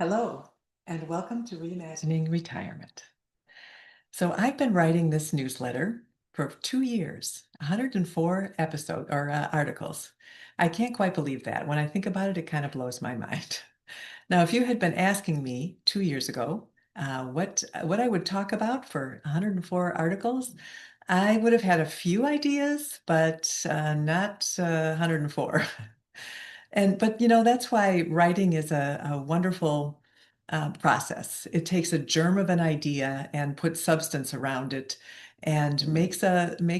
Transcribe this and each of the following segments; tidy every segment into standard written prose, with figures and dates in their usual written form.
Hello, and welcome to Reimagining Retirement. So I've been writing this newsletter for 2 years, 104 articles. I can't quite believe that. When I think about it, it kind of blows my mind. Now, if you had been asking me 2 years ago what I would talk about for 104 articles, I would have had a few ideas, but not 104. But that's why writing is a wonderful process. It takes a germ of an idea and puts substance around it and makes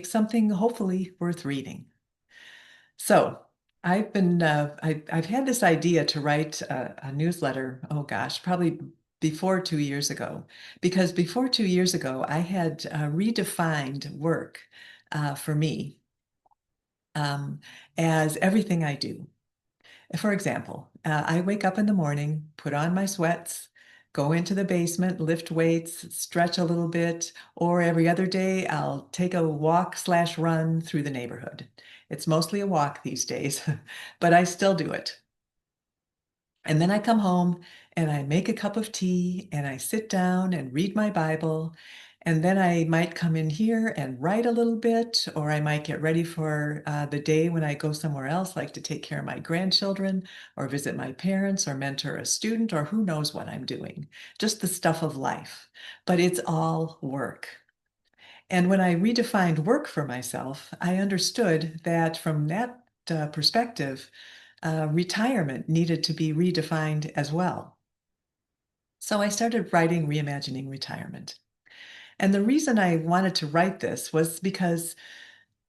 something hopefully worth reading. So I've had this idea to write a newsletter, oh gosh, probably before 2 years ago, because before 2 years ago, I had redefined work for me um, as everything I do. For example, I wake up in the morning, put on my sweats, go into the basement, lift weights, stretch a little bit, or every other day I'll take a walk/run through the neighborhood. It's mostly a walk these days, but I still do it. And then I come home and I make a cup of tea and I sit down and read my Bible. And then I might come in here and write a little bit, or I might get ready for the day when I go somewhere else, like to take care of my grandchildren, or visit my parents, or mentor a student, or who knows what I'm doing. Just the stuff of life. But it's all work. And when I redefined work for myself, I understood that from that perspective, retirement needed to be redefined as well. So I started writing Reimagining Retirement. And the reason I wanted to write this was because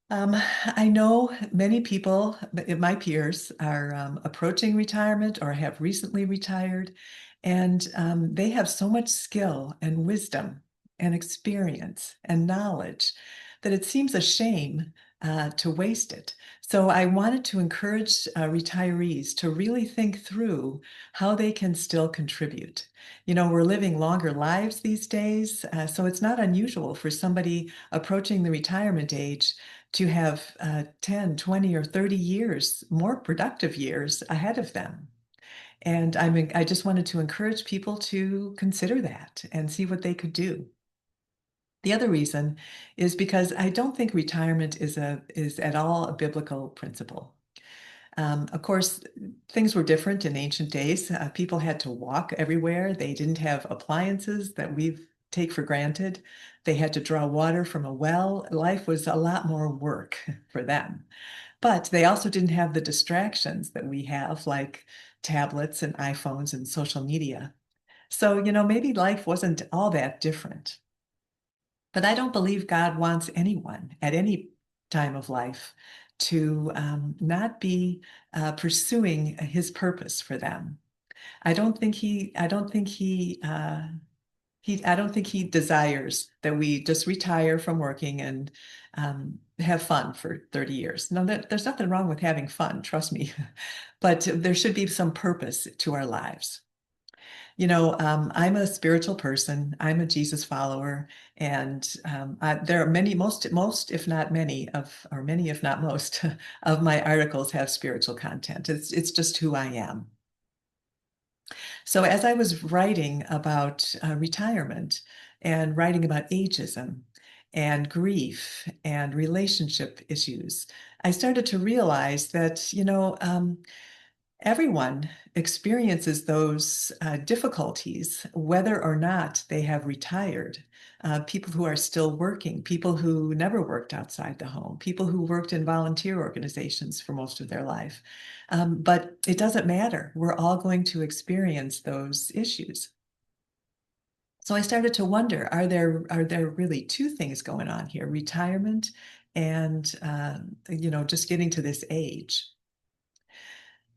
I know many people, my peers, are approaching retirement or have recently retired, and they have so much skill and wisdom and experience and knowledge that it seems a shame to waste it. So I wanted to encourage retirees to really think through how they can still contribute. You know, we're living longer lives these days, so it's not unusual for somebody approaching the retirement age to have 10, 20, or 30 years, more productive years ahead of them. And I just wanted to encourage people to consider that and see what they could do. The other reason is because I don't think retirement is at all a biblical principle. Of course, things were different in ancient days. People had to walk everywhere. They didn't have appliances that we take for granted. They had to draw water from a well. Life was a lot more work for them. But they also didn't have the distractions that we have, like tablets and iPhones and social media. So, maybe life wasn't all that different. But I don't believe God wants anyone at any time of life to not be pursuing his purpose for them. I don't think he desires that we just retire from working and have fun for 30 years. No, there's nothing wrong with having fun, trust me. But there should be some purpose to our lives. I'm a spiritual person. I'm a Jesus follower, and there are most, if not many or many, if not most, of my articles have spiritual content. It's just who I am. So as I was writing about retirement and writing about ageism and grief and relationship issues, I started to realize that, everyone experiences those difficulties, whether or not they have retired. People who are still working, people who never worked outside the home, people who worked in volunteer organizations for most of their life. But it doesn't matter. We're all going to experience those issues. So I started to wonder, are there really two things going on here, retirement and just getting to this age?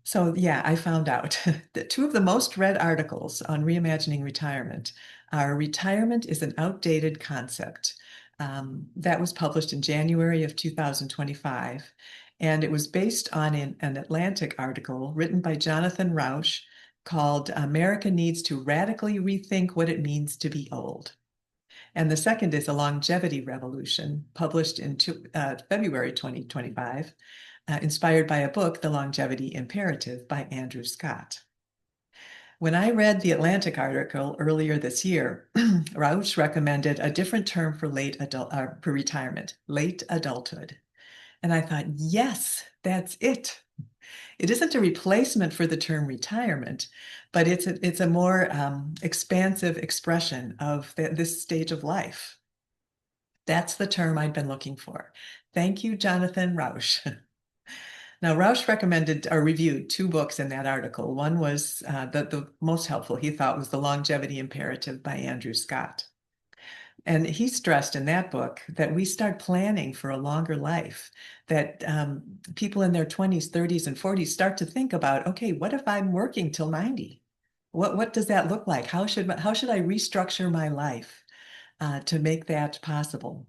So, yeah, I found out that two of the most read articles on reimagining retirement are Retirement is an Outdated Concept. That was published in January of 2025, and it was based on an Atlantic article written by Jonathan Rauch called America Needs to Radically Rethink What It Means to Be Old. And the second is A Longevity Revolution, published in February 2025, inspired by a book, The Longevity Imperative by Andrew Scott. When I read the Atlantic article earlier this year, Rausch recommended a different term for for retirement, late adulthood. And I thought, yes, that's it. It isn't a replacement for the term retirement, but it's a more expansive expression of this stage of life. That's the term I'd been looking for. Thank you, Jonathan Rausch. Now, Rausch recommended or reviewed two books in that article. One was the most helpful, he thought, was The Longevity Imperative by Andrew Scott. And he stressed in that book that we start planning for a longer life, that people in their 20s, 30s, and 40s start to think about, okay, what if I'm working till 90? What does that look like? How should I restructure my life to make that possible?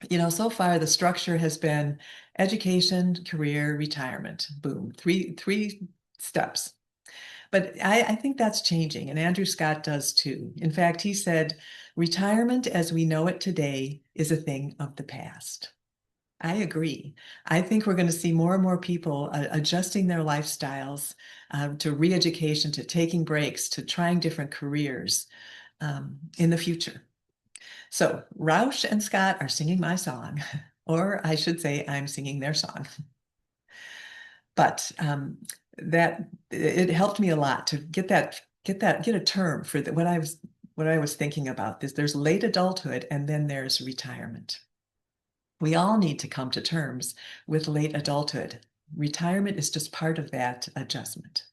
You know, so far the structure has been education, career, retirement. Boom, three steps. But I think that's changing, and Andrew Scott does too. In fact, he said, retirement as we know it today is a thing of the past. I agree. I think we're going to see more and more people adjusting their lifestyles to re-education, to taking breaks, to trying different careers in the future. So Rausch and Scott are singing my song, or I should say I'm singing their song. But that it helped me a lot to get a term for what I was thinking about. There's late adulthood and then there's retirement. We all need to come to terms with late adulthood. Retirement is just part of that adjustment.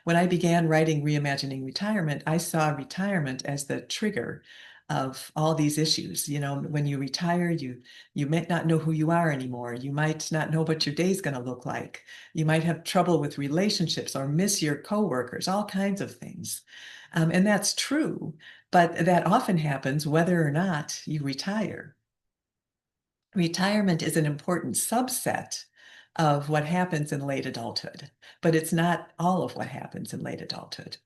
When I began writing Reimagining Retirement, I saw retirement as the trigger of all these issues. You know, when you retire, you might not know who you are anymore. You might not know what your day's going to look like. You might have trouble with relationships or miss your coworkers, all kinds of things. And that's true, but that often happens whether or not you retire. Retirement is an important subset of what happens in late adulthood, but it's not all of what happens in late adulthood.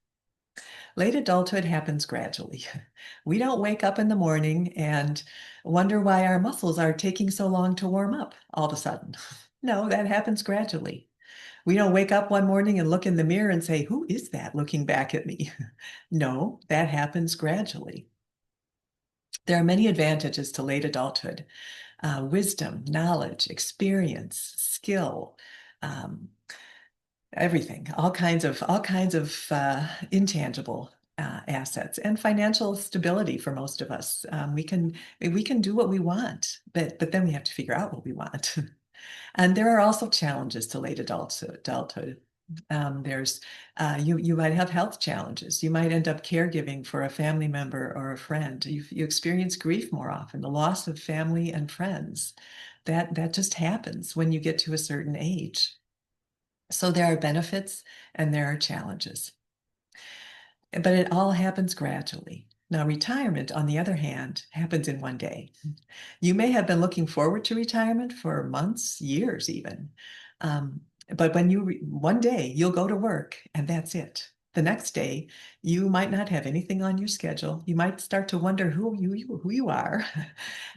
Late adulthood happens gradually. We don't wake up in the morning and wonder why our muscles are taking so long to warm up all of a sudden. No, that happens gradually. We don't wake up one morning and look in the mirror and say, who is that looking back at me? No, that happens gradually. There are many advantages to late adulthood. Wisdom, knowledge, experience, skill, everything, all kinds of intangible assets, and financial stability for most of us. We can do what we want, but then we have to figure out what we want. And there are also challenges to late adulthood. There's you might have health challenges. You might end up caregiving for a family member or a friend. You experience grief more often, the loss of family and friends. That just happens when you get to a certain age. So there are benefits and there are challenges. But it all happens gradually. Now, retirement, on the other hand, happens in one day. You may have been looking forward to retirement for months, years even. But when one day you'll go to work and that's it. The next day, you might not have anything on your schedule. You might start to wonder who you are,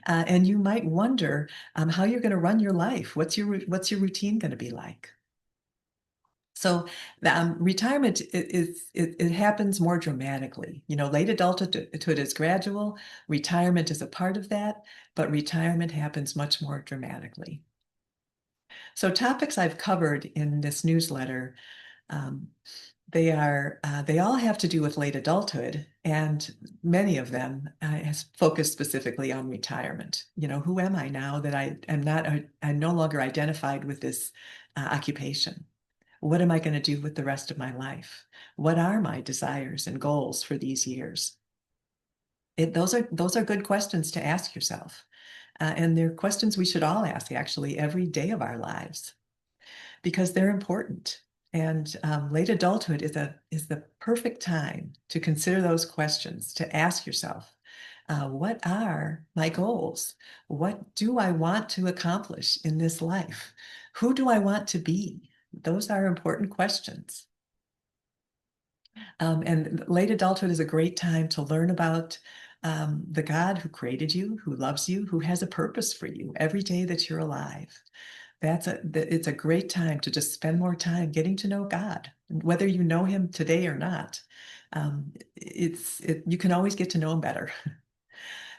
and you might wonder how you're going to run your life. What's your routine going to be like? So retirement it happens more dramatically. You know, late adulthood is gradual. Retirement is a part of that, but retirement happens much more dramatically. So topics I've covered in this newsletter, they all have to do with late adulthood, and many of them focus specifically on retirement. You know, who am I now that I'm no longer identified with this occupation? What am I going to do with the rest of my life? What are my desires and goals for these years? Those are good questions to ask yourself. And they're questions we should all ask actually every day of our lives because they're important. And late adulthood is the perfect time to consider those questions, to ask yourself, what are my goals? What do I want to accomplish in this life? Who do I want to be? Those are important questions. And late adulthood is a great time to learn about the God who created you, who loves you, who has a purpose for you every day that you're alive. It's a great time to just spend more time getting to know God. whether you know him today or not. You can always get to know him better.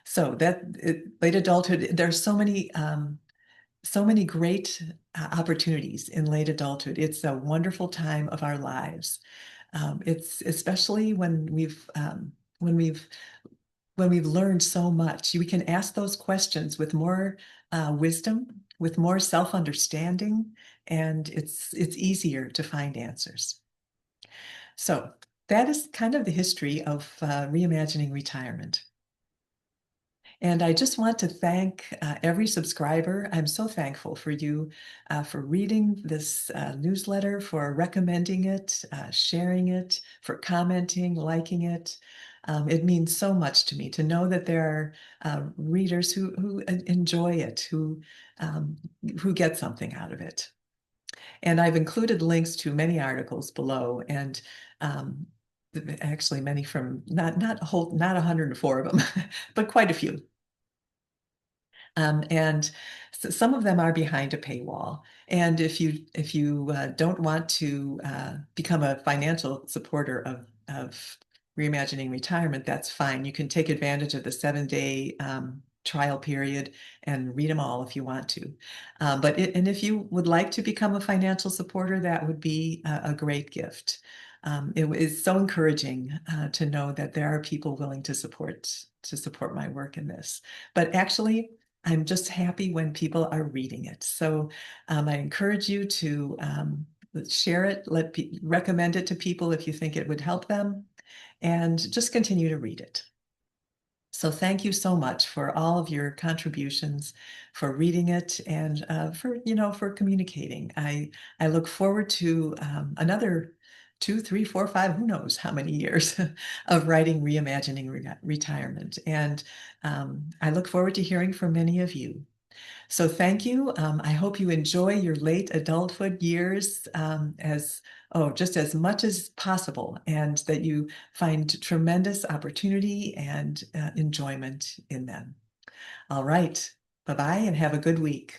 So late adulthood, there's so many great opportunities in late adulthood. It's a wonderful time of our lives. It's especially when we've learned so much. We can ask those questions with more wisdom, with more self-understanding, and it's easier to find answers. So that is kind of the history of reimagining retirement. And I just want to thank every subscriber. I'm so thankful for you for reading this newsletter, for recommending it, sharing it, for commenting, liking it. It means so much to me to know that there are readers who enjoy it, who get something out of it. And I've included links to many articles below, and actually many from not 104 of them, but quite a few. And some of them are behind a paywall. And if you don't want to become a financial supporter of Reimagining Retirement, that's fine. You can take advantage of the 7-day trial period and read them all if you want to. And if you would like to become a financial supporter, that would be a great gift. It is so encouraging to know that there are people willing to support my work in this. But actually, I'm just happy when people are reading it. So I encourage you to share it, recommend it to people if you think it would help them, and just continue to read it. So thank you so much for all of your contributions, for reading it, and for communicating. I look forward to another 2, 3, 4, 5, who knows how many years of writing Reimagining Retirement. And I look forward to hearing from many of you. So thank you. I hope you enjoy your late adulthood years just as much as possible, and that you find tremendous opportunity and enjoyment in them. All right. Bye-bye and have a good week.